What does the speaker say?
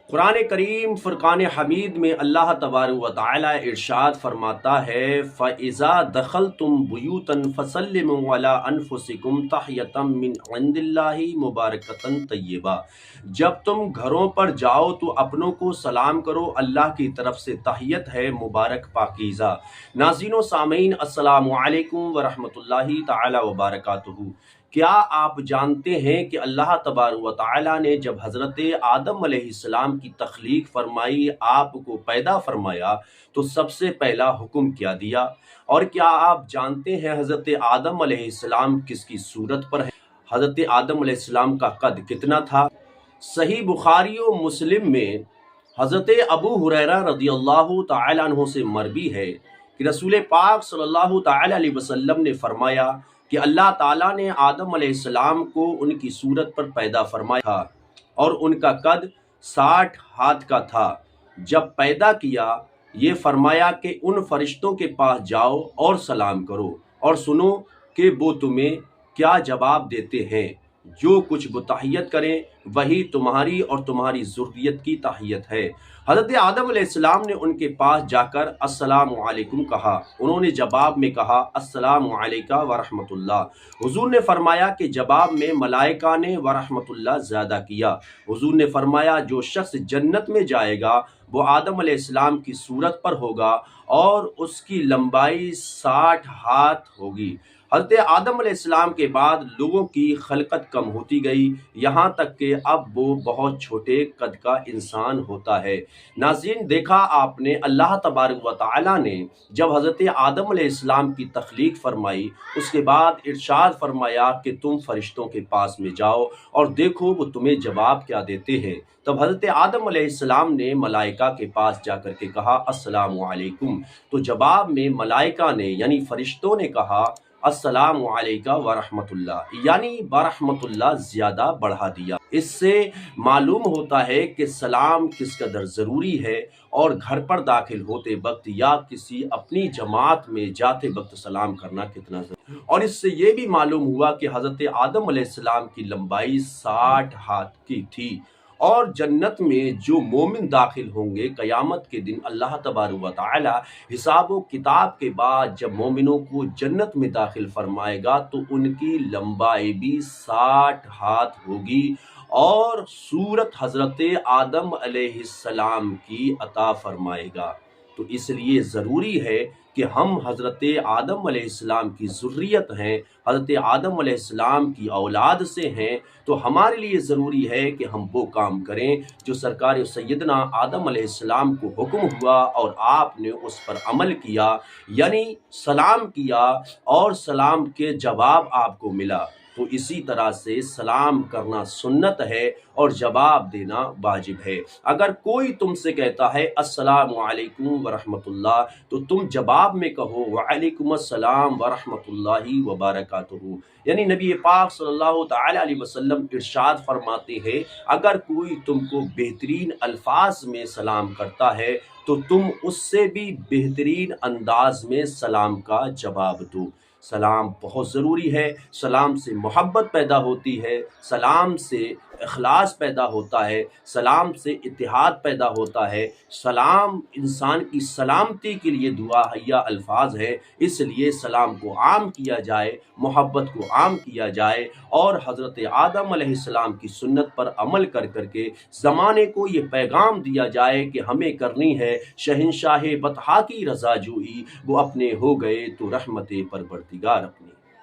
قرآن کریم فرقان حمید میں اللہ تبارک و تعالی ارشاد فرماتا ہے فَإِذَا دَخَلْتُمْ بُيُوتًا فَسَلِّمُوا عَلَىٰ أَنفُسِكُمْ تَحِيَّةً مِّنْ عِندِ اللَّهِ مُبَارَكَةً طَيِّبَةً۔ جب تم گھروں پر جاؤ تو اپنوں کو سلام کرو، اللہ کی طرف سے تحیت ہے مبارک پاکیزہ۔ ناظرین و سامعین، السلام علیکم ورحمۃ اللہ تعالی وبرکاتہ۔ کیا آپ جانتے ہیں کہ اللہ تبارک و تعالیٰ نے جب حضرت آدم علیہ السلام کی تخلیق فرمائی، آپ کو پیدا فرمایا، تو سب سے پہلا حکم کیا دیا؟ اور کیا آپ جانتے ہیں حضرت آدم علیہ السلام کس کی صورت پر ہے؟ حضرت آدم علیہ السلام کا قد کتنا تھا؟ صحیح بخاری و مسلم میں حضرت ابو ہریرہ رضی اللہ تعالیٰ عنہ سے مروی ہے کہ رسول پاک صلی اللہ تعالیٰ علیہ وسلم نے فرمایا کہ اللہ تعالیٰ نے آدم علیہ السلام کو ان کی صورت پر پیدا فرمایا تھا اور ان کا قد 60 ہاتھ کا تھا۔ جب پیدا کیا، یہ فرمایا کہ ان فرشتوں کے پاس جاؤ اور سلام کرو اور سنو کہ وہ تمہیں کیا جواب دیتے ہیں۔ جو کچھ وہ تحیت کریں وہی تمہاری اور تمہاری ذریت کی تحیت ہے۔ حضرت آدم علیہ السلام نے ان کے پاس جا کر السلام علیکم کہا، انہوں نے جواب میں کہا السلام علیکہ ورحمۃ اللہ۔ حضور نے فرمایا کہ جواب میں ملائکہ نے ورحمۃ اللہ زیادہ کیا۔ حضور نے فرمایا جو شخص جنت میں جائے گا وہ آدم علیہ السلام کی صورت پر ہوگا اور اس کی لمبائی 60 ہاتھ ہوگی۔ حضرت آدم علیہ السلام کے بعد لوگوں کی خلقت کم ہوتی گئی، یہاں تک کہ اب وہ بہت چھوٹے قد کا انسان ہوتا ہے۔ ناظرین، دیکھا آپ نے اللہ تبارک و تعالیٰ نے جب حضرت آدم علیہ السلام کی تخلیق فرمائی، اس کے بعد ارشاد فرمایا کہ تم فرشتوں کے پاس میں جاؤ اور دیکھو وہ تمہیں جواب کیا دیتے ہیں۔ تب حضرت آدم علیہ السلام نے ملائکہ کے پاس جا کر کے کہا السلام علیکم، تو جواب میں ملائکہ نے یعنی فرشتوں نے کہا السلام علیکہ ورحمۃ اللہ، یعنی برحمۃ اللہ زیادہ بڑھا دیا۔ اس سے معلوم ہوتا ہے کہ سلام کس قدر ضروری ہے اور گھر پر داخل ہوتے وقت یا کسی اپنی جماعت میں جاتے وقت سلام کرنا کتنا ضروری ہے۔ اور اس سے یہ بھی معلوم ہوا کہ حضرت آدم علیہ السلام کی لمبائی 60 ہاتھ کی تھی، اور جنت میں جو مومن داخل ہوں گے قیامت کے دن اللہ تبارک و تعالی حساب و کتاب کے بعد جب مومنوں کو جنت میں داخل فرمائے گا تو ان کی لمبائی بھی 60 ہاتھ ہوگی اور صورت حضرت آدم علیہ السلام کی عطا فرمائے گا۔ تو اس لیے ضروری ہے کہ ہم حضرت آدم علیہ السلام کی ذریت ہیں، حضرت آدم علیہ السلام کی اولاد سے ہیں، تو ہمارے لیے ضروری ہے کہ ہم وہ کام کریں جو سرکار سیدنا آدم علیہ السلام کو حکم ہوا اور آپ نے اس پر عمل کیا، یعنی سلام کیا اور سلام کے جواب آپ کو ملا۔ تو اسی طرح سے سلام کرنا سنت ہے اور جواب دینا واجب ہے۔ اگر کوئی تم سے کہتا ہے السلام علیکم ورحمۃ اللہ تو تم جواب میں کہو وعلیکم السلام ورحمۃ اللہ وبرکاتہ۔ یعنی نبی پاک صلی اللہ تعالی علیہ وسلم ارشاد فرماتے ہیں اگر کوئی تم کو بہترین الفاظ میں سلام کرتا ہے تو تم اس سے بھی بہترین انداز میں سلام کا جواب دو۔ سلام بہت ضروری ہے، سلام سے محبت پیدا ہوتی ہے، سلام سے اخلاص پیدا ہوتا ہے، سلام سے اتحاد پیدا ہوتا ہے، سلام انسان کی سلامتی کے لیے دعا حیا الفاظ ہے۔ اس لیے سلام کو عام کیا جائے، محبت کو عام کیا جائے اور حضرت آدم علیہ السلام کی سنت پر عمل کر کر کے زمانے کو یہ پیغام دیا جائے کہ ہمیں کرنی ہے شہنشاہ بطحا کی رضا جوئی، وہ اپنے ہو گئے تو رحمت پروردگار اپنی۔